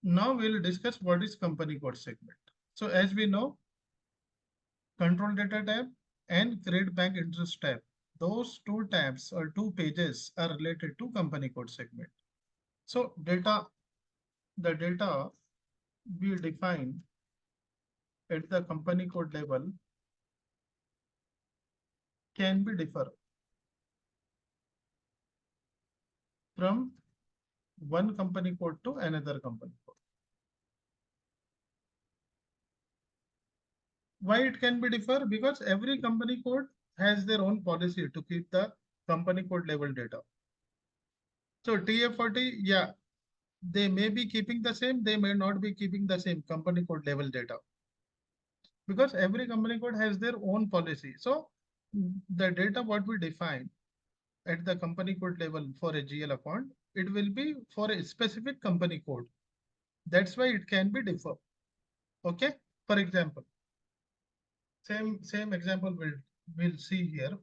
Now we'll discuss what is company code segment. So as we know, control data tab and create bank interest tab. Those two tabs or two pages are related to company code segment. So the data we define at the company code level can be differ from one company code to another company code. Why it can be differ? Because every company code has their own policy to keep the company code level data. So TF40, yeah, they may be keeping the same, they may not be keeping the same company code level data because every company code has their own policy. So the data what we define at the company code level for a GL account, it will be for a specific company code. That's why it can be differ. Okay. For example, same example we'll see here.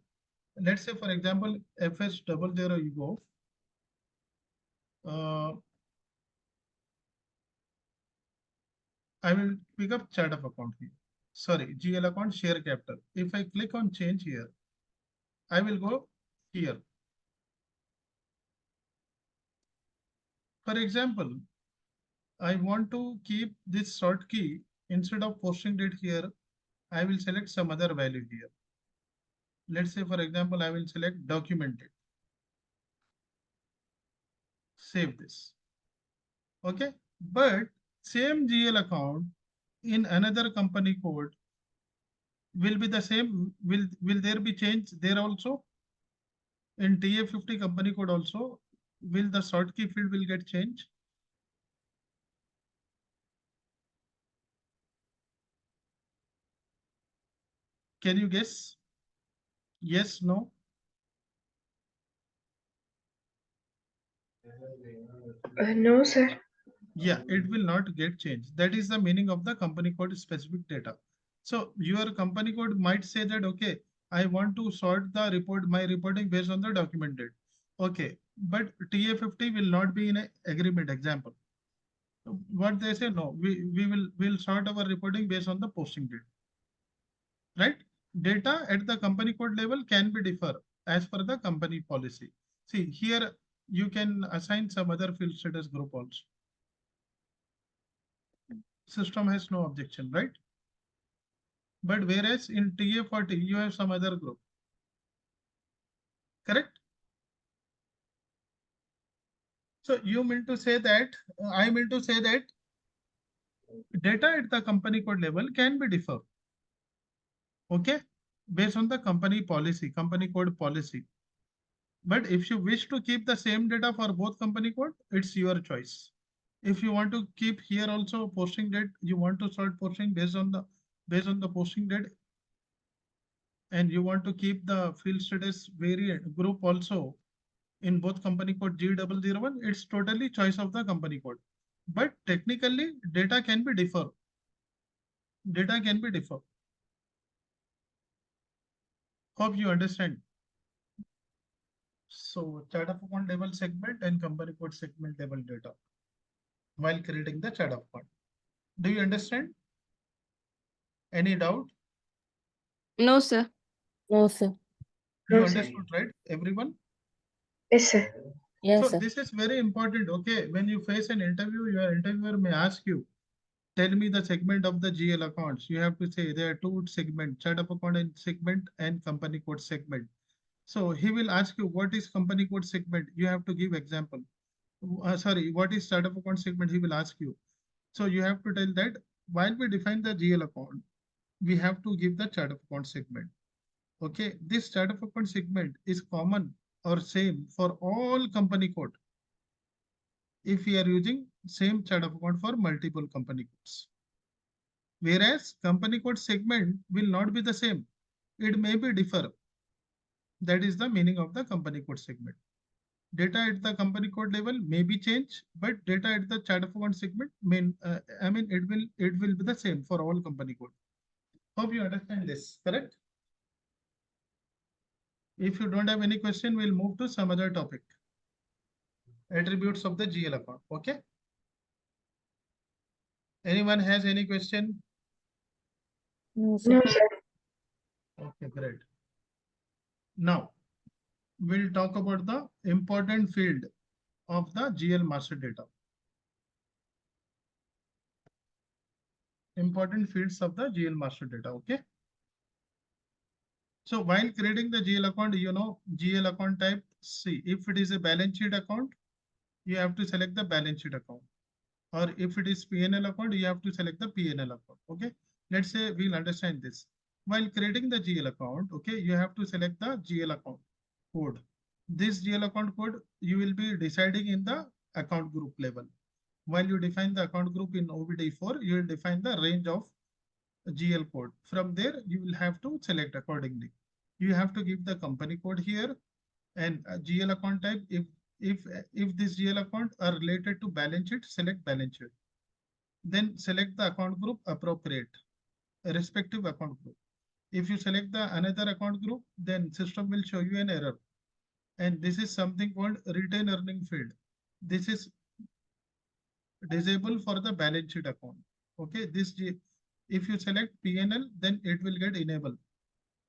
Let's say for example, FS00 you go. Uh, I will pick up chart of account here. Sorry, GL account share capital. If I click on change here, I will go here. For example, I want to keep this short key instead of posting date here. I will select some other value here. Let's say, for example, I will select documented. Save this. Okay. But same GL account in another company code will be the same. Will there be change there also? In TA50 company code also, will the short key field will get changed? Can you guess? Yes, no? No, sir. Yeah, it will not get changed. That is the meaning of the company code specific data. So your company code might say that, okay, I want to sort the report, my reporting based on the document date. Okay, but TA50 will not be in a agreement example. What they say, no, we'll sort our reporting based on the posting date, right? Data at the company code level can be differ as per the company policy. See here, you can assign some other field status group also. System has no objection, right? But whereas in TA40, you have some other group, correct? So you mean to say that, I mean to say that data at the company code level can be differ, okay? Based on the company policy, company code policy. But if you wish to keep the same data for both company code, it's your choice. If you want to keep here also posting date, you want to start posting based on the posting date, and you want to keep the field status variant group also in both company code G001, it's totally choice of the company code. But technically, data can be differ. Data can be differ. Hope you understand. So chart of account level segment and company code segment level data while creating the chart of account. Do you understand? Any doubt? No, sir. No, sir. You No, sir. understood, right? Everyone? Yes, sir. So Yes, sir. this is very important. Okay, when you face an interview, your interviewer may ask you, tell me the segment of the GL accounts. You have to say there are two segments, chart of account and segment and company code segment. So he will ask you what is company code segment. You have to give example. Sorry, what is chart of account segment? He will ask you. So you have to tell that while we define the GL account, we have to give the chart of account segment. Okay, this chart of account segment is common or same for all company code if we are using same chart of account for multiple company codes. Whereas company code segment will not be the same. It may be differ. That is the meaning of the company code segment. Data at the company code level may be changed, but data at the chart of account segment it will be the same for all company code. Hope you understand this, correct? If you don't have any question, we'll move to some other topic. Attributes of the GL account. Okay. Anyone has any question? No, sir. Okay, great. Now, we'll talk about the important field of the GL master data. Important fields of the GL master data, okay? So while creating the GL account, you know, GL account type, see, if it is a balance sheet account, you have to select the balance sheet account. Or if it is PNL account, you have to select the PNL account, okay? Let's say we'll understand this. While creating the GL account, okay, you have to select the GL account code. This GL account code, you will be deciding in the account group level. While you define the account group in OBD4, you will define the range of GL code. From there, you will have to select accordingly. You have to give the company code here and GL account type. If this GL account are related to balance sheet, select balance sheet. Then select the account group appropriate, respective account group. If you select the another account group, then system will show you an error. And this is something called retain earning field. This is disabled for the balance sheet account. Okay, if you select PNL, then it will get enabled.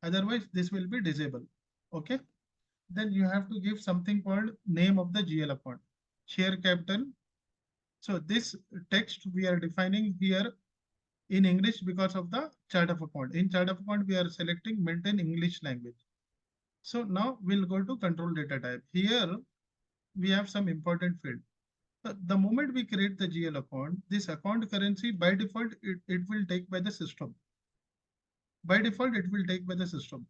Otherwise, this will be disabled. Okay, then you have to give something called name of the GL account, share capital. So this text we are defining here in English because of the chart of account. In chart of account, we are selecting maintain English language. So now we'll go to control data type. Here we have some important field. The moment we create the GL account, this account currency by default, it will take by the system. By default, it will take by the system.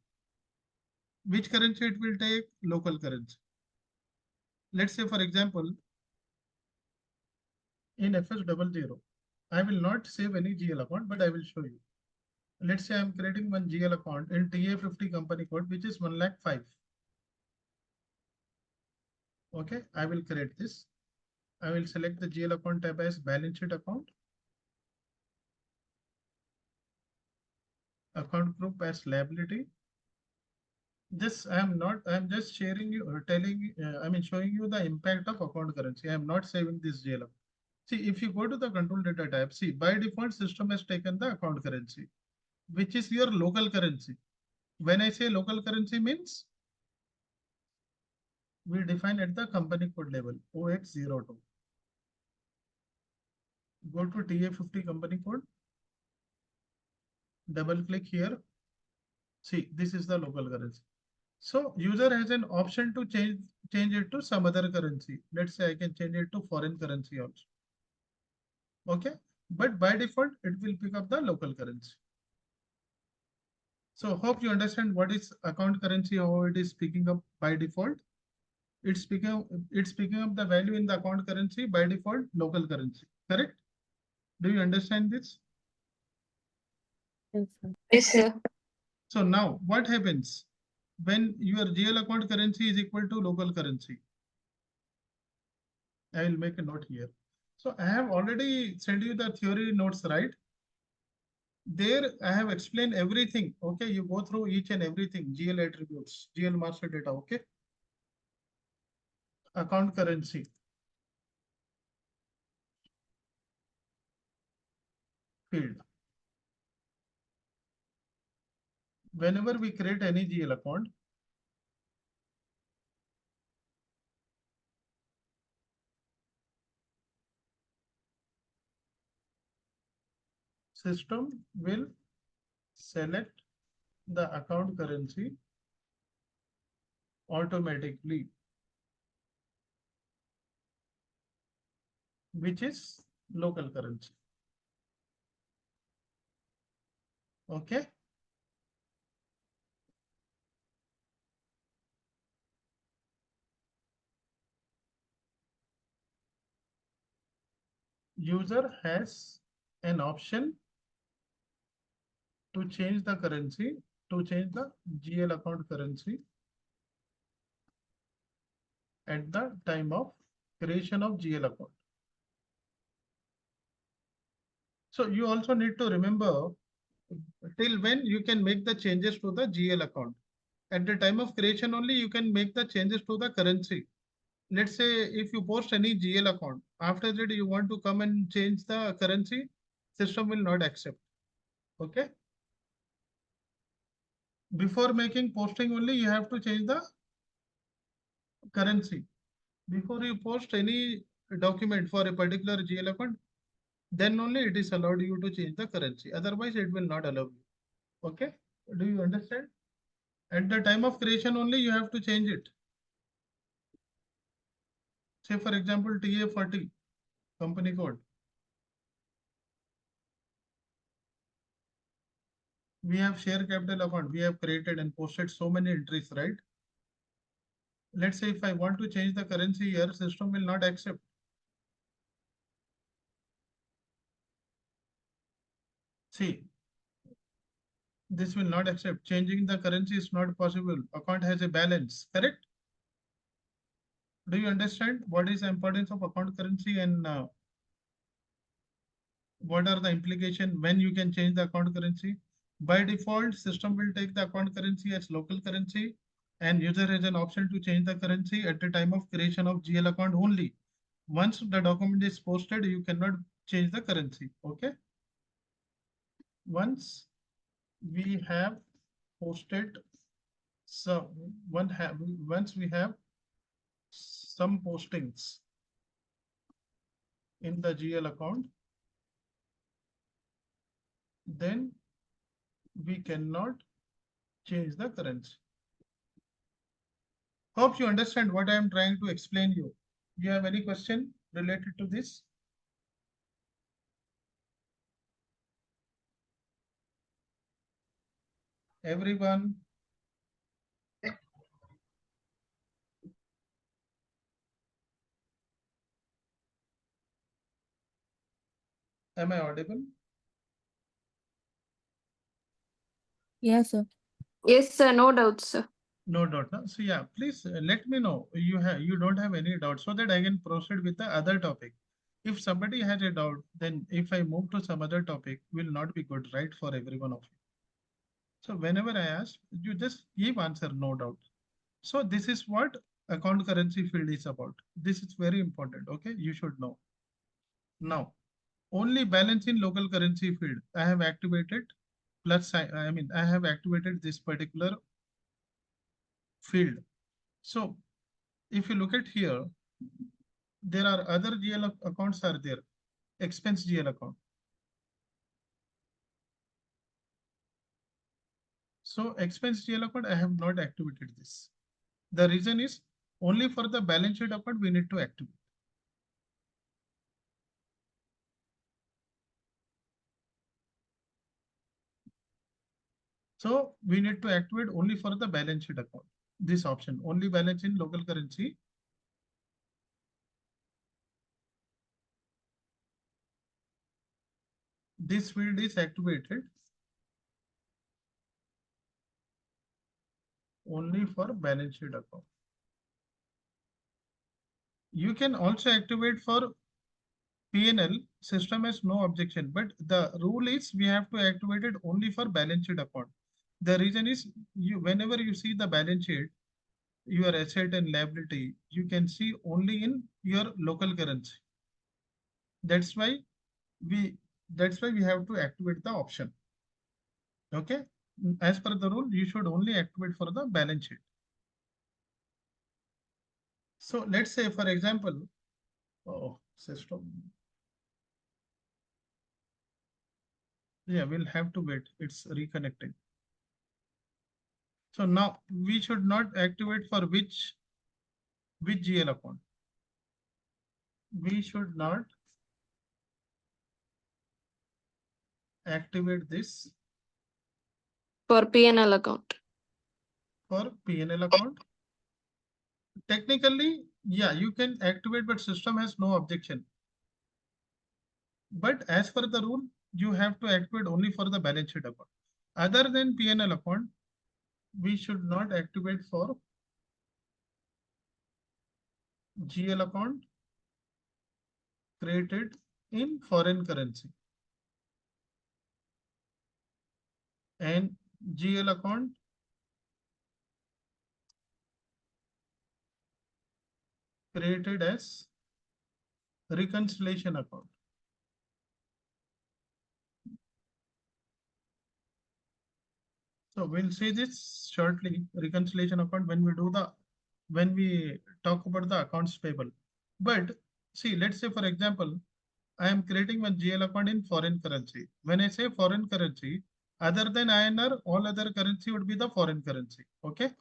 Which currency it will take? Local currency. Let's say, for example, in FS00, I will not save any GL account, but I will show you. Let's say I'm creating one GL account in TA50 company code, which is 1,05,000. Okay, I will create this. I will select the GL account tab as balance sheet account. Account group as liability. This I'm just sharing you, showing you the impact of account currency. I am not saving this GL. See, if you go to the control data type, see, by default system has taken the account currency, which is your local currency. When I say local currency means we define at the company code level, OX02. Go to TA50 company code, double click here. See, this is the local currency. So user has an option to change it to some other currency. Let's say I can change it to foreign currency also. Okay, but by default, it will pick up the local currency. So hope you understand what is account currency, how it is picking up by default. It's picking up the value in the account currency by default local currency, correct? Do you understand this? Yes, sir. Sir. So now what happens when your GL account currency is equal to local currency? I will make a note here. So I have already sent you the theory notes, right? There I have explained everything. Okay, you go through each and everything, GL attributes, GL master data, okay? Account currency. Field. Whenever we create any GL account, system will select the account currency automatically, which is local currency. Okay. User has an option to change the currency, to change the GL account currency at the time of creation of GL account. So you also need to remember till when you can make the changes to the GL account. At the time of creation only you can make the changes to the currency. Let's say if you post any GL account, after that you want to come and change the currency, system will not accept. Okay. Before making posting only, you have to change the currency. Before you post any document for a particular GL account, then only it is allowed you to change the currency. Otherwise, it will not allow you. Okay. Do you understand? At the time of creation only, you have to change it. Say, for example, TA40, company code. We have share capital account. We have created and posted so many entries, right? Let's say if I want to change the currency here, system will not accept. See, this will not accept. Changing the currency is not possible. Account has a balance, correct? Do you understand what is the importance of account currency and what are the implications when you can change the account currency? By default, system will take the account currency as local currency and user has an option to change the currency at the time of creation of GL account only. Once the document is posted, you cannot change the currency. Okay. Once we have posted once we have some postings in the GL account, then we cannot change the currency. Hope you understand what I am trying to explain you. Do you have any question related to this? Everyone? Am I audible? Yes, sir. Yes, sir. No doubts, sir. No doubt. Huh? So yeah, please let me know you don't have any doubt so that I can proceed with the other topic. If somebody has a doubt, then if I move to some other topic, will not be good, right, for every one of you. So whenever I ask, you just give answer, no doubt. So this is what account currency field is about. This is very important. Okay, you should know. Now, only balance in local currency field. I have activated plus sign. I mean, I have activated this particular field. So if you look at here, there are other GL accounts are there. Expense GL account. So expense GL account, I have not activated this. The reason is only for the balance sheet account we need to activate. So we need to activate only for the balance sheet account. This option, only balance in local currency. This field is activated only for balance sheet account. You can also activate for P&L, system has no objection, but the rule is we have to activate it only for balance sheet account. The reason is whenever you see the balance sheet, your asset and liability, you can see only in your local currency. That's why we have to activate the option. Okay. As per the rule, you should only activate for the balance sheet. So let's say, for example, system. Yeah, we'll have to wait. It's reconnecting. So now we should not activate for which GL account. We should not activate this For P&L account. for P&L account. Technically, yeah, you can activate, but system has no objection. But as per the rule, you have to activate only for the balance sheet account. Other than P&L account, we should not activate for GL account created in foreign currency and GL account created as reconciliation account. So we'll see this shortly, reconciliation account when we talk about the accounts payable. But see, let's say for example, I am creating one GL account in foreign currency. When I say foreign currency, other than INR, all other currency would be the foreign currency. Okay.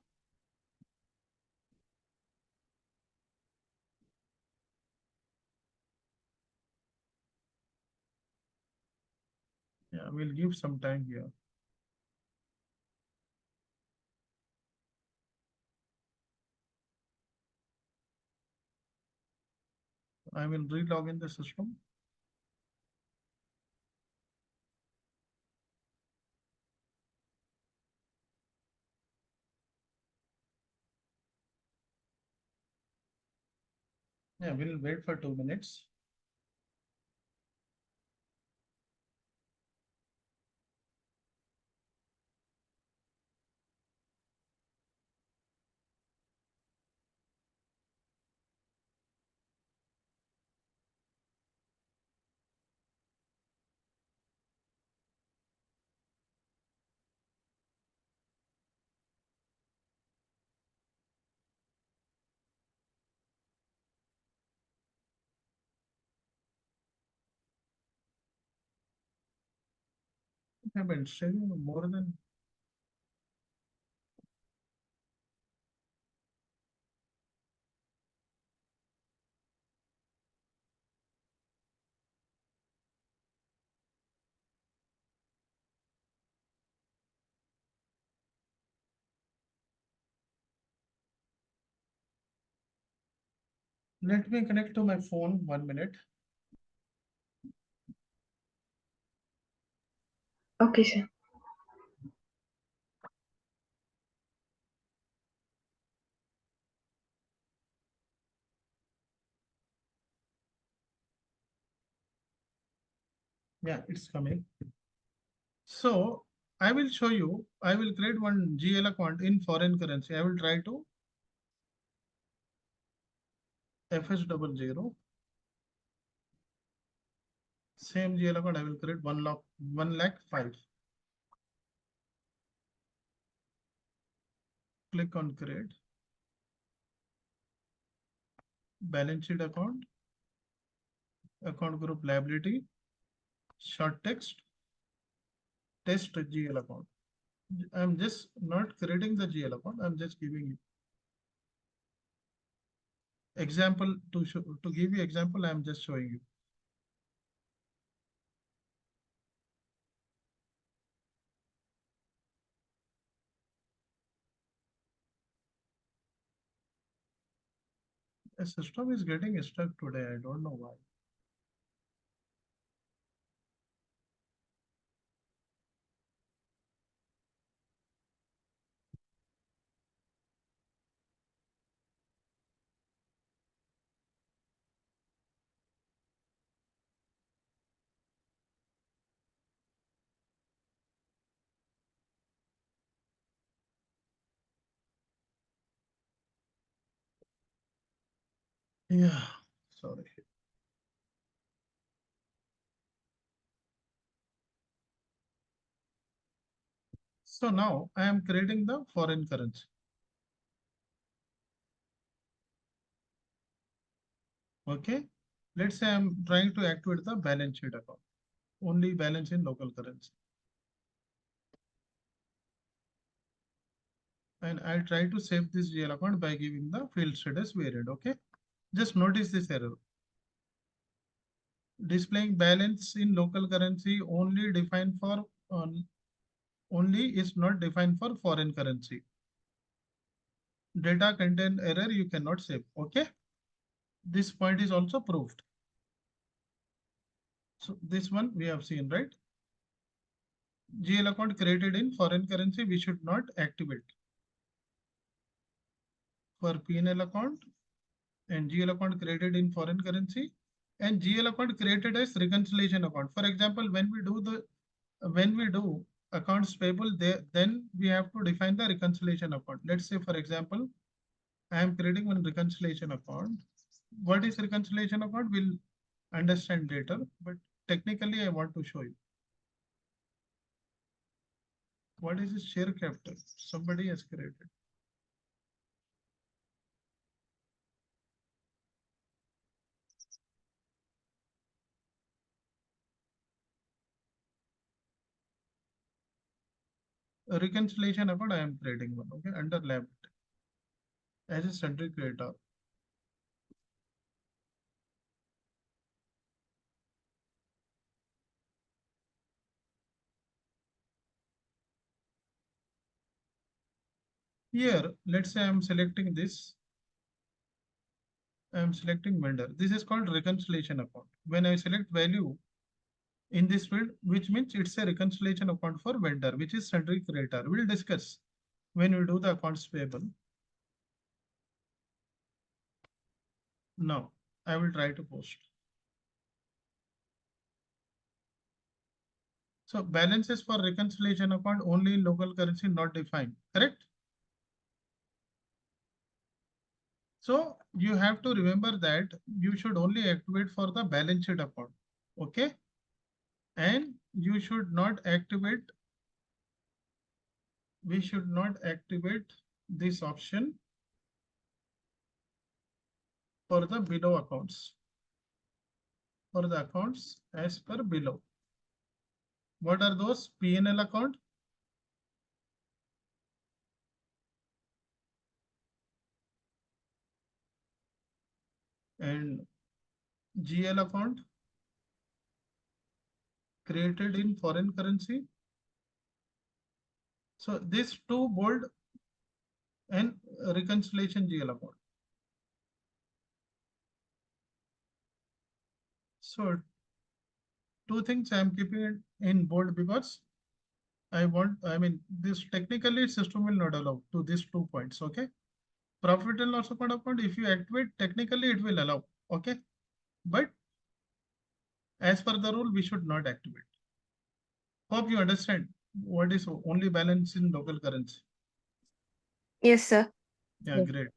Yeah, we'll give some time here. I will relog in the system. Yeah, we'll wait for 2 minutes. I've been sharing more than. Let me connect to my phone 1 minute. Okay, sir. Yeah, it's coming. So I will show you, I will create one GL account in foreign currency. I will try to FS00. Same GL account, I will create 1,05,000. Click on create. Balance sheet account, account group liability, short text, test GL account. I'm just not creating the GL account. I'm just giving you example to show, to give you example. I'm just showing you. The system is getting stuck today. I don't know why. Yeah, sorry. So now I am creating the foreign currency. Okay. Let's say I'm trying to activate the balance sheet account. Only balance in local currency. And I try to save this GL account by giving the field status variant. Okay. Just notice this error. Displaying balance in local currency only defined for only is not defined for foreign currency. Data content error you cannot save. Okay. This point is also proved. So this one we have seen, right? GL account created in foreign currency, we should not activate. For P&L account and GL account created in foreign currency and GL account created as reconciliation account. For example, when we do accounts payable, there then we have to define the reconciliation account. Let's say, for example, I am creating one reconciliation account. What is reconciliation account? We'll understand later, but technically I want to show you. What is the share capital? Somebody has created. A reconciliation account I am creating one, okay, under liability as a sundry creator. Here, let's say I'm selecting this. I'm selecting vendor. This is called reconciliation account. When I select value in this field, which means it's a reconciliation account for vendor, which is sundry creator. We'll discuss when we do the accounts payable. Now, I will try to post. So balances for reconciliation account only in local currency not defined, correct? So you have to remember that you should only activate for the balance sheet account, okay? And you should not activate, we should not activate this option for the below accounts. For the accounts as per below. What are those? P&L account, and GL account created in foreign currency. So this two bold and reconciliation GL account. So two things I am keeping it in bold because I mean, this technically system will not allow to these 2 points, okay? Profit and loss account, if you activate, technically it will allow, okay? But as per the rule, we should not activate. Hope you understand what is only balance in local currency. Yes, sir. Yeah, Yes. great.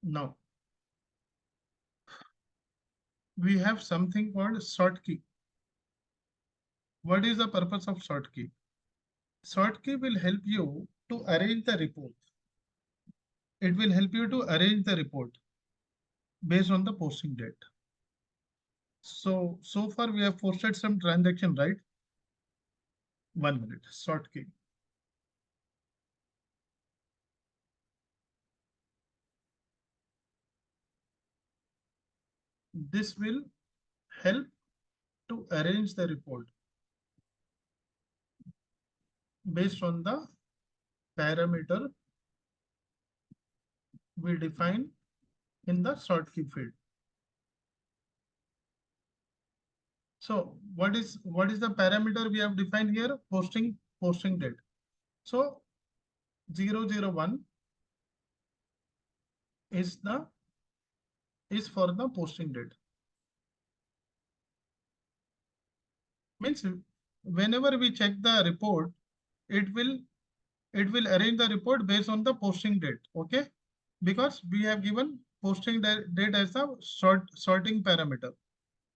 Now, we have something called sort key. What is the purpose of sort key? Sort key will help you to arrange the report. It will help you to arrange the report based on the posting date. So far we have posted some transaction, right? 1 minute, sort key. This will help to arrange the report based on the parameter we define in the sort key field. So what is the parameter we have defined here? Posting date. So 001 is for the posting date. Means whenever we check the report, it will arrange the report based on the posting date, okay? Because we have given posting date as the sorting parameter.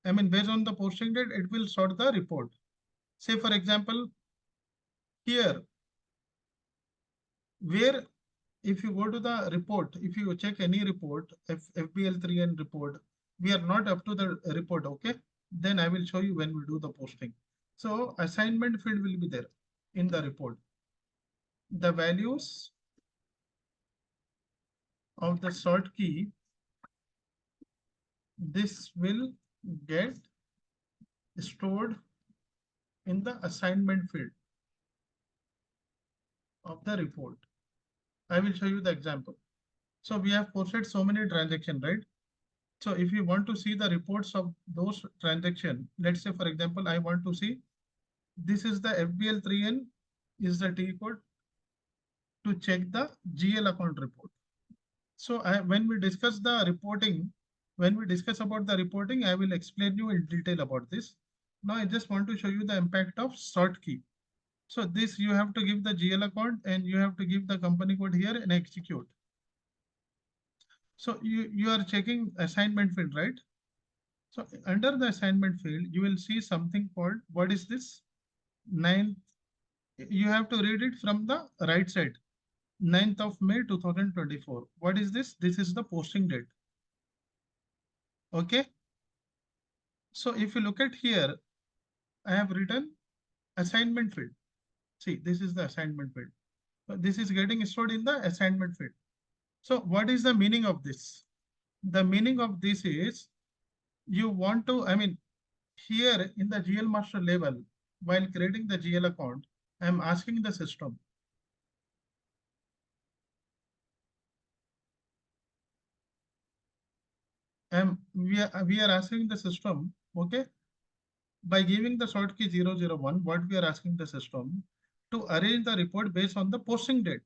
I mean, based on the posting date, it will sort the report. Say, for example, here, where if you go to the report, if you check any report, FBL3N report, we are not up to the report, okay? Then I will show you when we do the posting. So assignment field will be there in the report. The values of the sort key, this will get stored in the assignment field of the report. I will show you the example. So we have posted so many transactions, right? So if you want to see the reports of those transactions, let's say, for example, I want to see this is the FBL3N is the T code to check the GL account report. So when we discuss the reporting, when we discuss about the reporting, I will explain you in detail about this. Now I just want to show you the impact of sort key. So this you have to give the GL account and you have to give the company code here and execute. So you are checking assignment field, right? So under the assignment field, you will see something called, what is this? 9th, you have to read it from the right side. 9th of May 2024. What is this? This is the posting date. Okay. So if you look at here, I have written assignment field. See, this is the assignment field. So this is getting stored in the assignment field. So what is the meaning of this? The meaning of this is you want to, I mean, here in the GL master level, while creating the GL account, I am asking the system. We are asking the system, okay, by giving the short key 001, what we are asking the system to arrange the report based on the posting date.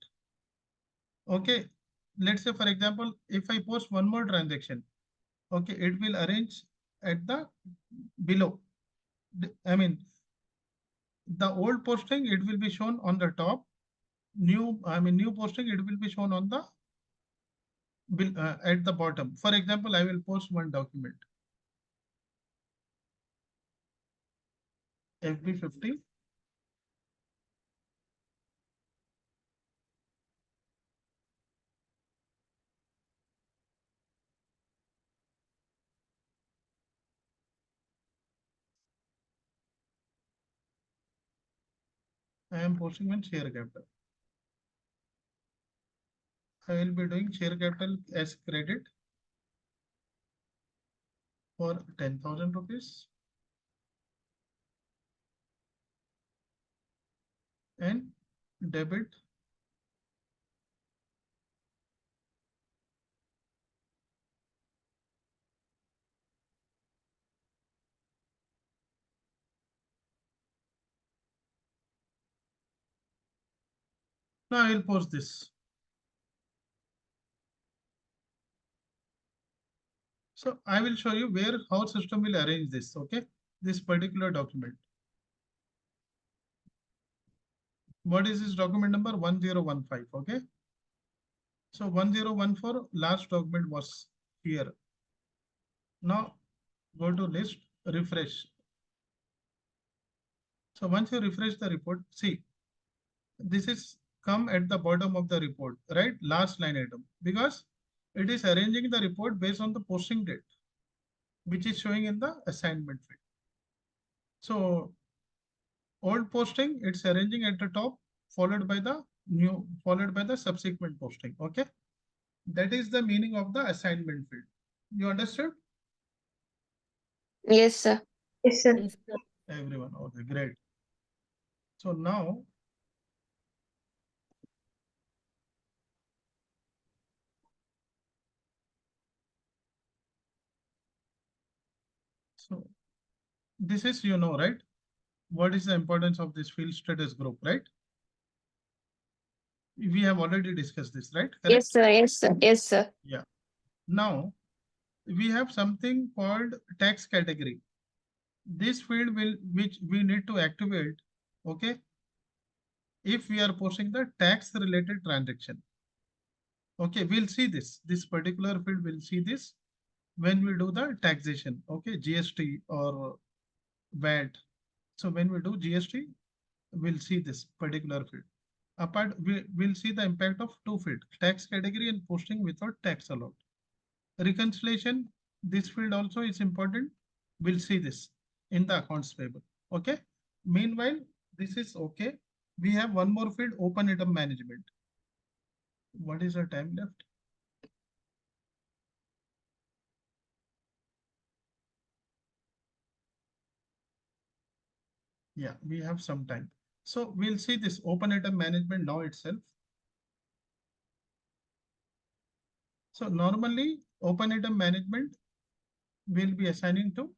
Okay, let's say for example, if I post one more transaction, okay, it will arrange at the below. I mean, the old posting, it will be shown on the top. New posting, it will be shown on the at the bottom. For example, I will post one document. FB50. I am posting one share capital. I will be doing share capital as credit for 10,000 rupees and debit now I will post this. So I will show you where how system will arrange this. Okay, this particular document. What is this document number? 1015. Okay. So 1014 last document was here. Now go to list, refresh. So once you refresh the report, see, this is come at the bottom of the report, right? Last line item, because it is arranging the report based on the posting date, which is showing in the assignment field. So old posting, it's arranging at the top, followed by the subsequent posting. Okay. That is the meaning of the assignment field. You understood? Yes, sir. Yes, sir. Yes, sir. Everyone. Okay, great. So now, so this is, right? What is the importance of this field status group, right? We have already discussed this, right? Correct? Yes, sir. Yes, sir. Yes, sir. Yeah. Now we have something called tax category. This field which we need to activate, okay, if we are posting the tax related transaction. Okay, we'll see this particular field, we'll see this when we do the taxation, okay, GST or VAT. So when we do GST, we'll see this particular field. Apart, we'll see the impact of two field, tax category and posting without tax allowed. Reconciliation, this field also is important. We'll see this in the accounts payable. Okay. Meanwhile, this is okay. We have one more field, open item management. What is the time left? Yeah, we have some time. So we'll see this open item management now itself. So normally open item management will be assigning to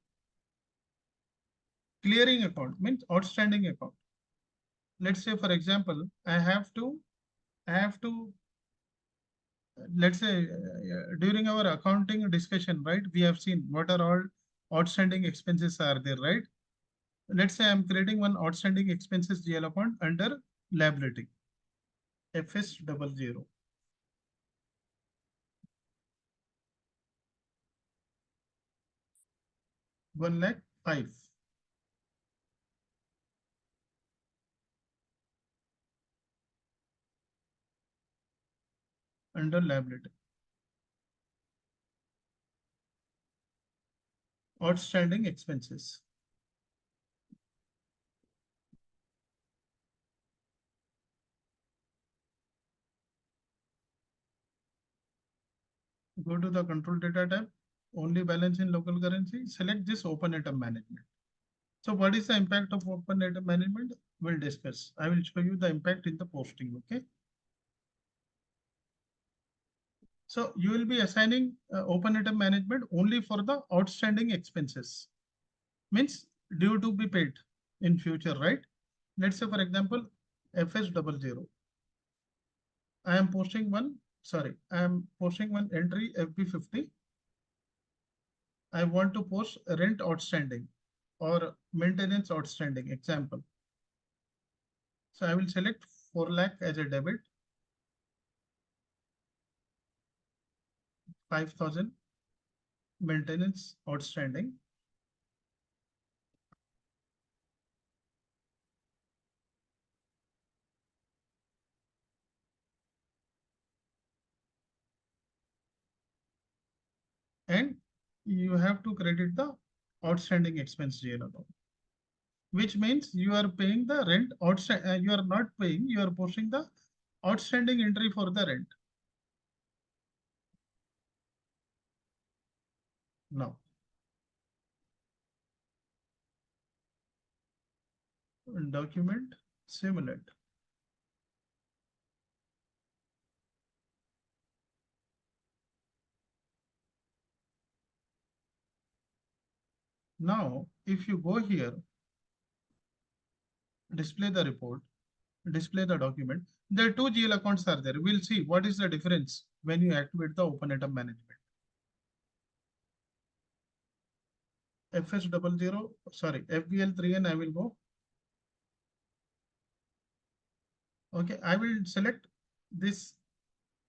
clearing account, means outstanding account. Let's say, for example, I have to, let's say during our accounting discussion, right? We have seen what are all outstanding expenses are there, right? Let's say I'm creating one outstanding expenses GL account under liability, FS00. 1,05,000. Under liability. Outstanding expenses. Go to the control data tab, only balance in local currency, select this open item management. So what is the impact of open item management? We'll discuss. I will show you the impact in the posting, okay? So you will be assigning open item management only for the outstanding expenses. Means due to be paid in future, right? Let's say for example, FS00. I am posting one entry FB50. I want to post rent outstanding or maintenance outstanding example. So I will select 4 lakh as a debit, 5,000 maintenance outstanding. And you have to credit the outstanding expense GL account, which means you are paying the rent outstanding. You are not paying, you are posting the outstanding entry for the rent. Now, document simulate. Now, if you go here, display the report, display the document, there are 2 GL accounts are there. We'll see what is the difference when you activate the open item management. FS00, sorry, FBL3N, I will go. Okay, I will select this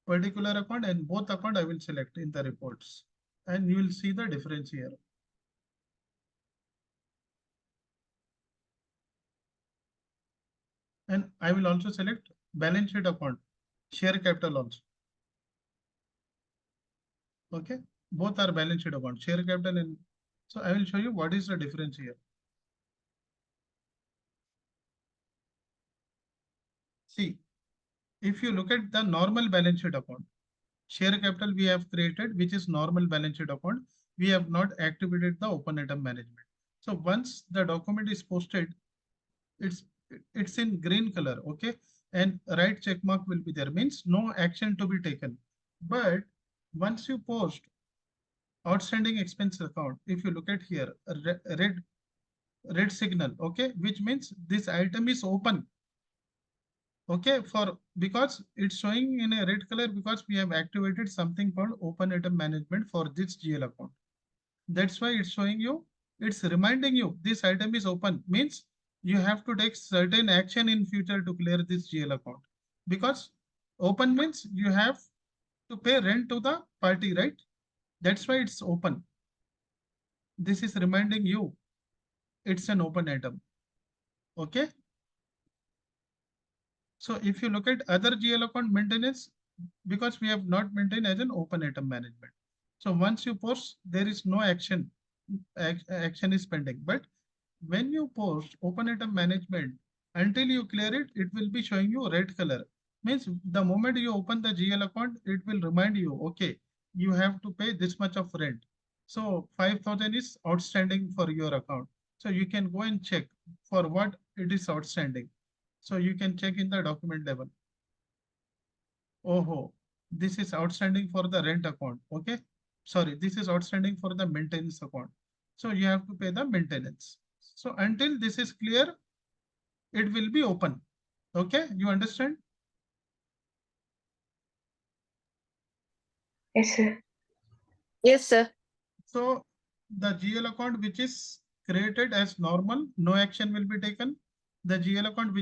particular account and both account I will select in the reports and you will see the difference here. And I will also select balance sheet account, share capital also. Okay, both are balance sheet account, share capital, and so I will show you what is the difference here. See, if you look at the normal balance sheet account, share capital we have created, which is normal balance sheet account. We have not activated the open item management. So once the document is posted, it's in green color, okay? And right check mark will be there, means no action to be taken. But once you post outstanding expense account, if you look at here, red signal, okay, which means this item is open. Okay, because it's showing in a red color because we have activated something called open item management for this GL account. That's why it's showing you, it's reminding you this item is open, means you have to take certain action in future to clear this GL account. Because open means you have to pay rent to the party, right? That's why it's open. This is reminding you it's an open item. Okay. So if you look at other GL account maintenance, because we have not maintained as an open item management. So once you post, there is no action. Action is pending. But when you post open item management, until you clear it, it will be showing you red color. Means the moment you open the GL account, it will remind you, okay, you have to pay this much of rent. So 5,000 is outstanding for your account. So you can go and check for what it is outstanding. So you can check in the document level. Oh, this is outstanding for the rent account. Okay. Sorry, this is outstanding for the maintenance account. So you have to pay the maintenance. So until this is clear, it will be open. Okay, you understand? Yes, sir. Yes, sir. So the GL account which is created as normal, no action will be taken. The GL account which